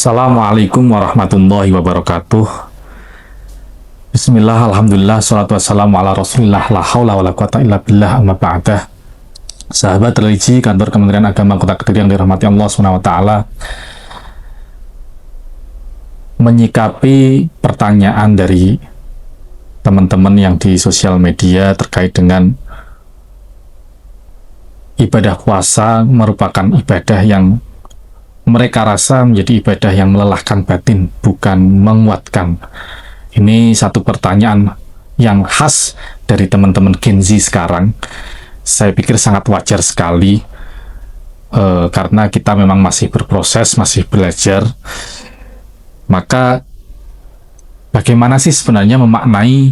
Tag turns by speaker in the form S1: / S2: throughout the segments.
S1: Assalamualaikum warahmatullahi wabarakatuh. Bismillah, alhamdulillah, salatu wassalamu ala rasulillah, la hawla wa la quwata illa billah, amma ba'dah. Sahabat religi kantor Kementerian Agama Kota Kediri yang dirahmati Allah SWT, menyikapi pertanyaan dari teman-teman yang di sosial media terkait dengan ibadah puasa merupakan ibadah yang mereka rasa menjadi ibadah yang melelahkan batin, bukan menguatkan. Ini satu pertanyaan yang khas dari teman-teman Gen Z sekarang. Saya pikir sangat wajar sekali, karena kita memang masih berproses, masih belajar. Maka bagaimana sih sebenarnya memaknai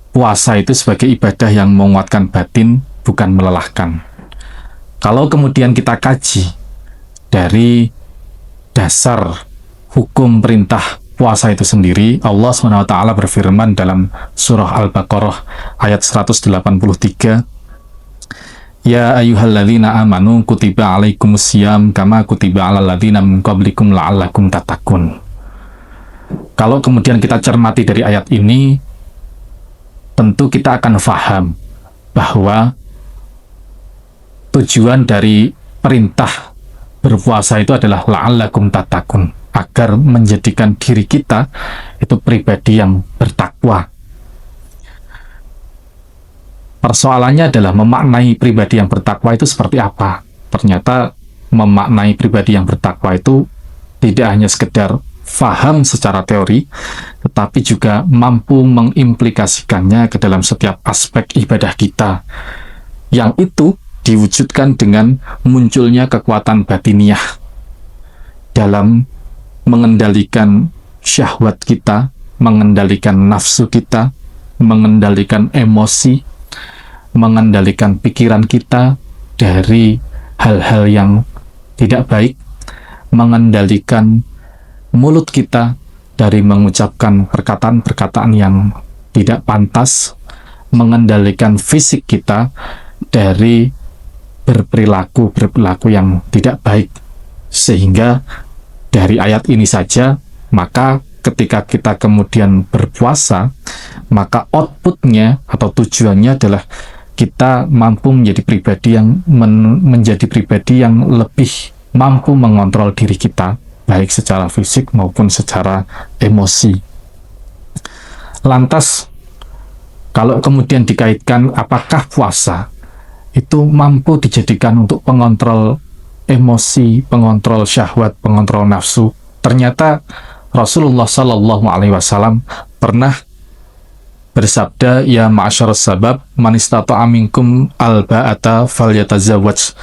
S1: puasa itu sebagai ibadah yang menguatkan batin, bukan melelahkan? Kalau kemudian kita kaji dari dasar hukum perintah puasa itu sendiri, Allah SWT berfirman dalam surah Al-Baqarah ayat 183, Ya ayyuhalladzina amanu kutiba alaikumusiyam kama kutiba alal ladzina min qablikum la'allakum tattaqun. Kalau kemudian kita cermati dari ayat ini, tentu kita akan faham bahwa tujuan dari perintah berpuasa itu adalah la'allakum tattaqun, agar menjadikan diri kita itu pribadi yang bertakwa. Persoalannya adalah memaknai pribadi yang bertakwa itu seperti apa. Ternyata memaknai pribadi yang bertakwa itu tidak hanya sekedar faham secara teori, tetapi juga mampu mengimplikasikannya ke dalam setiap aspek ibadah kita, yang itu diwujudkan dengan munculnya kekuatan batiniah dalam mengendalikan syahwat kita, mengendalikan nafsu kita, mengendalikan emosi, mengendalikan pikiran kita dari hal-hal yang tidak baik, mengendalikan mulut kita dari mengucapkan perkataan-perkataan yang tidak pantas, mengendalikan fisik kita dari berperilaku yang tidak baik. Sehingga dari ayat ini saja, maka ketika kita kemudian berpuasa, maka outputnya atau tujuannya adalah kita mampu menjadi pribadi yang lebih mampu mengontrol diri kita, baik secara fisik maupun secara emosi. Lantas, kalau kemudian dikaitkan apakah puasa itu mampu dijadikan untuk pengontrol emosi, pengontrol syahwat, pengontrol nafsu, ternyata Rasulullah Shallallahu Alaihi Wasallam pernah bersabda, Ya ma'asyarus sabab, man istata'a minkum al-ba'ata falyatazawwaj,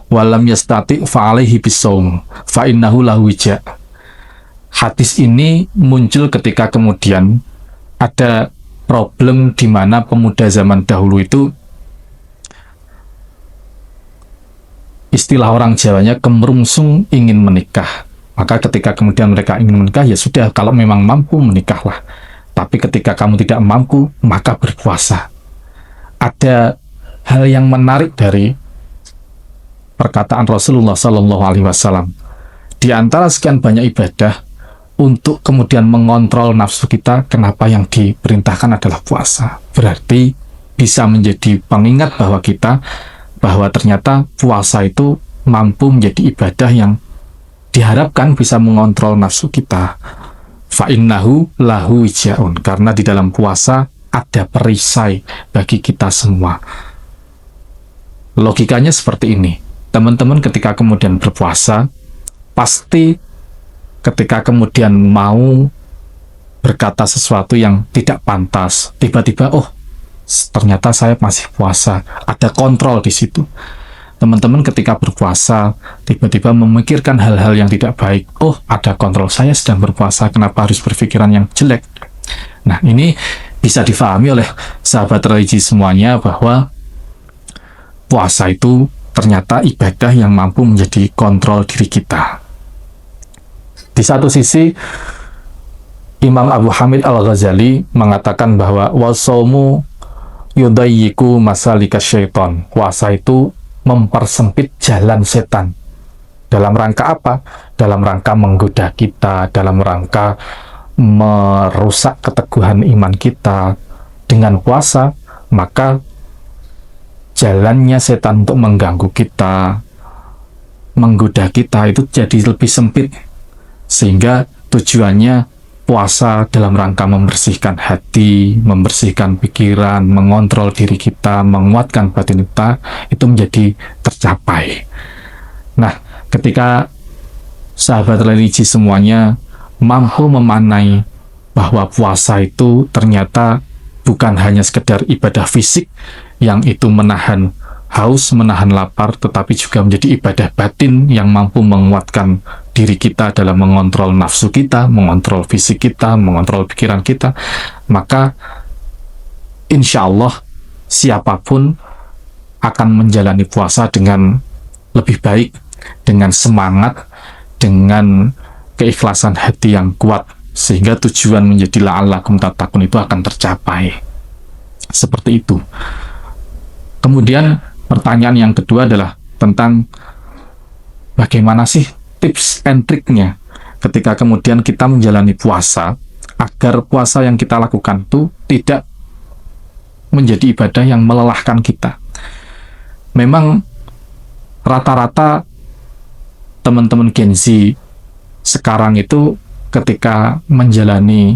S1: walam yastati' fa'alaihi bisawm, fa'innahu lahu wija'. Hadis ini muncul ketika kemudian ada problem di mana pemuda zaman dahulu itu, istilah orang Jawanya, kemerungsung ingin menikah. Maka ketika kemudian mereka ingin menikah, ya sudah, kalau memang mampu menikahlah. Tapi ketika kamu tidak mampu, maka berpuasa. Ada hal yang menarik dari perkataan Rasulullah Sallallahu Alaihi Wasallam. Di antara sekian banyak ibadah untuk kemudian mengontrol nafsu kita, kenapa yang diperintahkan adalah puasa? Berarti bisa menjadi pengingat bahwa ternyata puasa itu mampu menjadi ibadah yang diharapkan bisa mengontrol nafsu kita. Fa'innahu lahu wija'un, karena di dalam puasa ada perisai bagi kita semua. Logikanya seperti ini. Teman-teman ketika kemudian berpuasa, pasti ketika kemudian mau berkata sesuatu yang tidak pantas, tiba-tiba, oh, ternyata saya masih puasa, ada kontrol di situ. Teman-teman ketika berpuasa, tiba-tiba memikirkan hal-hal yang tidak baik, oh, ada kontrol, saya sedang berpuasa, kenapa harus berpikiran yang jelek? Nah, ini bisa difahami oleh sahabat religi semuanya bahwa puasa itu ternyata ibadah yang mampu menjadi kontrol diri kita. Di satu sisi, Imam Abu Hamid Al-Ghazali mengatakan bahwa wasaumu yudayyiku masalika syaiton. Puasa itu mempersempit jalan setan. Dalam rangka apa? Dalam rangka menggoda kita, dalam rangka merusak keteguhan iman kita. Dengan puasa, maka jalannya setan untuk mengganggu kita, menggoda kita itu jadi lebih sempit, sehingga tujuannya puasa dalam rangka membersihkan hati, membersihkan pikiran, mengontrol diri kita, menguatkan batin kita, itu menjadi tercapai. Nah, ketika sahabat religi semuanya mampu memanai bahwa puasa itu ternyata bukan hanya sekedar ibadah fisik yang itu menahan haus, menahan lapar, tetapi juga menjadi ibadah batin yang mampu menguatkan diri kita dalam mengontrol nafsu kita, mengontrol fisik kita, mengontrol pikiran kita. Maka insya Allah siapapun akan menjalani puasa dengan lebih baik, dengan semangat, dengan keikhlasan hati yang kuat, sehingga tujuan menjadi la'allakum tattaqun itu akan tercapai. Seperti itu. Kemudian pertanyaan yang kedua adalah tentang bagaimana sih tips and triknya ketika kemudian kita menjalani puasa, agar puasa yang kita lakukan itu tidak menjadi ibadah yang melelahkan kita. Memang rata-rata teman-teman Gen Z sekarang itu ketika menjalani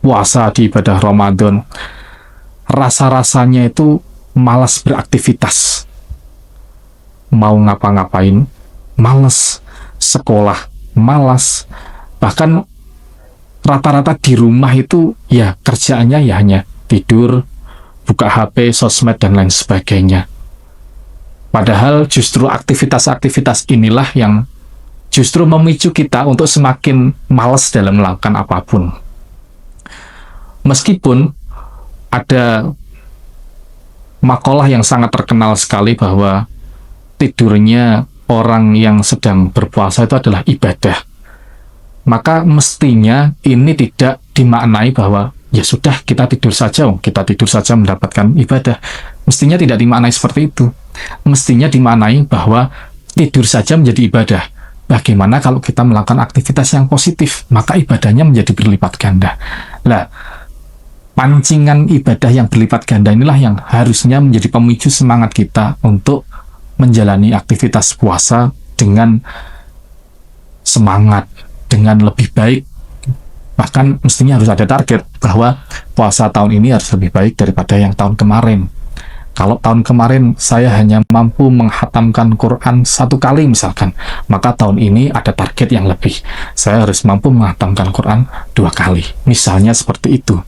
S1: puasa di ibadah Ramadan, rasa-rasanya itu malas beraktivitas. Mau ngapa-ngapain, malas. Sekolah, malas. Bahkan rata-rata di rumah itu ya kerjaannya ya hanya tidur, buka HP, sosmed, dan lain sebagainya. Padahal justru aktivitas-aktivitas inilah yang justru memicu kita untuk semakin malas dalam melakukan apapun. Meskipun ada makalah yang sangat terkenal sekali bahwa tidurnya orang yang sedang berpuasa itu adalah ibadah, maka mestinya ini tidak dimaknai bahwa ya sudah kita tidur saja mendapatkan ibadah. Mestinya tidak dimaknai seperti itu. Mestinya dimaknai bahwa tidur saja menjadi ibadah. Bagaimana kalau kita melakukan aktivitas yang positif, maka ibadahnya menjadi berlipat ganda. Lah, pancingan ibadah yang berlipat ganda inilah yang harusnya menjadi pemicu semangat kita untuk menjalani aktivitas puasa dengan semangat, dengan lebih baik. Bahkan mestinya harus ada target bahwa puasa tahun ini harus lebih baik daripada yang tahun kemarin. Kalau tahun kemarin saya hanya mampu menghatamkan Quran 1 kali misalkan, maka tahun ini ada target yang lebih. Saya harus mampu menghatamkan Quran 2 kali. Misalnya seperti itu.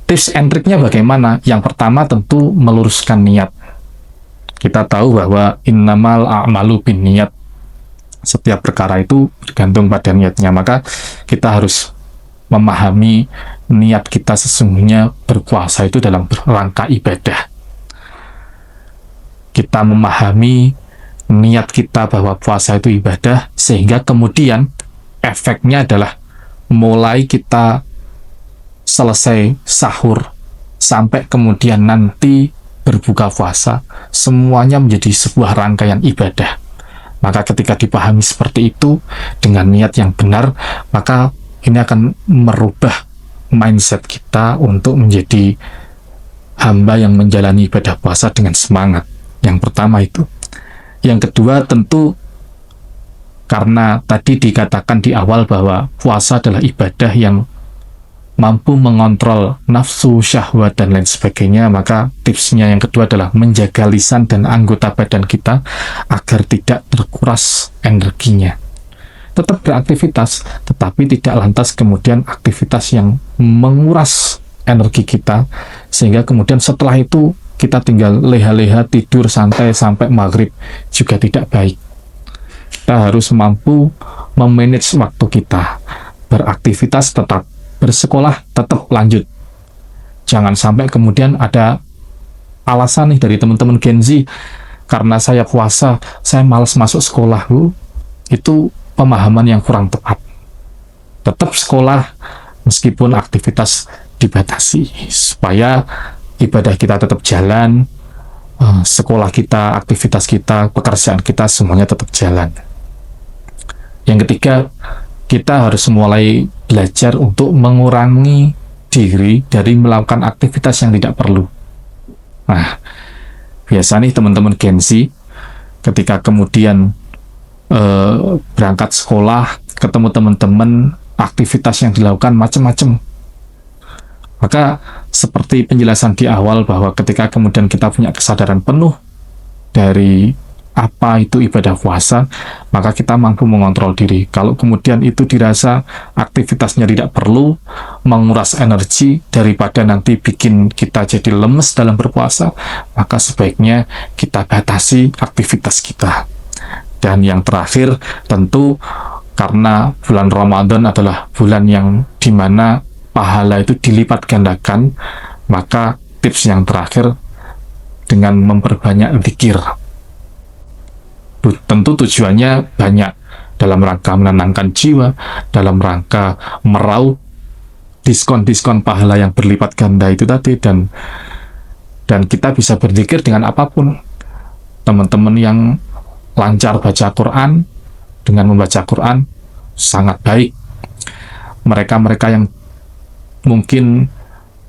S1: Tips and triknya bagaimana? Yang pertama tentu meluruskan niat. Kita tahu bahwa innamal a'malu binniyat. Setiap perkara itu bergantung pada niatnya. Maka kita harus memahami niat kita sesungguhnya berpuasa itu dalam rangka ibadah. Kita memahami niat kita bahwa puasa itu ibadah, sehingga kemudian efeknya adalah mulai kita selesai sahur sampai kemudian nanti berbuka puasa, semuanya menjadi sebuah rangkaian ibadah. Maka ketika dipahami seperti itu dengan niat yang benar, maka ini akan merubah mindset kita untuk menjadi hamba yang menjalani ibadah puasa dengan semangat. Yang pertama itu. Yang kedua tentu karena tadi dikatakan di awal bahwa puasa adalah ibadah yang mampu mengontrol nafsu, syahwat, dan lain sebagainya, maka tipsnya yang kedua adalah menjaga lisan dan anggota badan kita agar tidak terkuras energinya. Tetap beraktivitas, tetapi tidak lantas kemudian aktivitas yang menguras energi kita, sehingga kemudian setelah itu kita tinggal leha-leha tidur santai sampai maghrib, juga tidak baik. Kita harus mampu memanage waktu kita, beraktivitas tetap, bersekolah tetap lanjut. Jangan sampai kemudian ada alasan nih dari teman-teman Gen Z, karena saya puasa, saya malas masuk sekolah. Itu pemahaman yang kurang tepat. Tetap sekolah meskipun aktivitas dibatasi, supaya ibadah kita tetap jalan, sekolah kita, aktivitas kita, pekerjaan kita, semuanya tetap jalan. Yang ketiga, kita harus mulai belajar untuk mengurangi diri dari melakukan aktivitas yang tidak perlu. Nah, biasa nih teman-teman Gen Z, ketika kemudian berangkat sekolah, ketemu teman-teman, aktivitas yang dilakukan macam-macam. Maka seperti penjelasan di awal bahwa ketika kemudian kita punya kesadaran penuh dari apa itu ibadah puasa, maka kita mampu mengontrol diri. Kalau kemudian itu dirasa aktivitasnya tidak perlu, menguras energi, daripada nanti bikin kita jadi lemes dalam berpuasa, maka sebaiknya kita batasi aktivitas kita. Dan yang terakhir, tentu karena bulan Ramadan adalah bulan yang dimana pahala itu dilipat gandakan, maka tips yang terakhir dengan memperbanyak zikir. Tentu tujuannya banyak, dalam rangka menenangkan jiwa, dalam rangka meraup diskon-diskon pahala yang berlipat ganda itu tadi, dan kita bisa berzikir dengan apapun. Teman-teman yang lancar baca Quran, dengan membaca Quran sangat baik. Mereka-mereka yang mungkin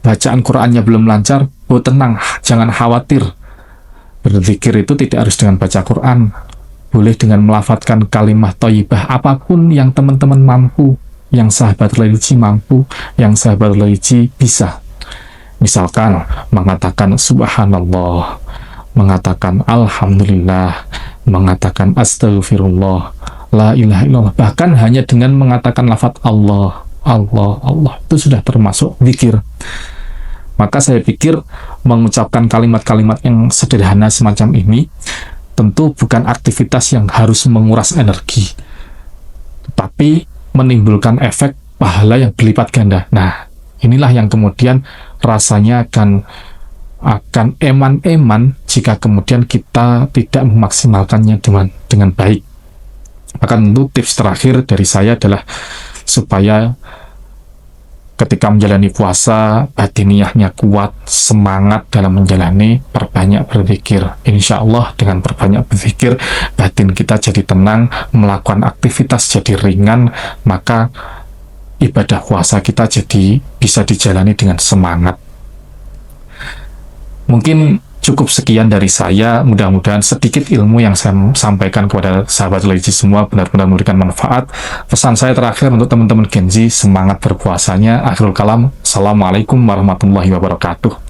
S1: bacaan Qurannya belum lancar, tenang, jangan khawatir. Berzikir itu tidak harus dengan baca Quran, boleh dengan melafadzkan kalimat thayyibah, apapun yang teman-teman mampu, yang sahabat religi mampu, yang sahabat religi bisa. Misalkan mengatakan subhanallah, mengatakan alhamdulillah, mengatakan astaghfirullah, la ilaha illallah, bahkan hanya dengan mengatakan lafadz Allah, Allah, Allah, itu sudah termasuk zikir. Maka saya pikir mengucapkan kalimat-kalimat yang sederhana semacam ini tentu bukan aktivitas yang harus menguras energi, tetapi menimbulkan efek pahala yang berlipat ganda. Nah, inilah yang kemudian rasanya akan eman-eman jika kemudian kita tidak memaksimalkannya dengan baik. Maka tentu tips terakhir dari saya adalah supaya ketika menjalani puasa, batiniyahnya kuat, semangat dalam menjalani, perbanyak berzikir. Insya Allah dengan perbanyak berzikir, batin kita jadi tenang, melakukan aktivitas jadi ringan, maka ibadah puasa kita jadi bisa dijalani dengan semangat. Mungkin cukup sekian dari saya, mudah-mudahan sedikit ilmu yang saya sampaikan kepada sahabat religi semua benar-benar memberikan manfaat. Pesan saya terakhir untuk teman-teman Gen Z, semangat berpuasanya. Akhirul kalam, Assalamualaikum warahmatullahi wabarakatuh.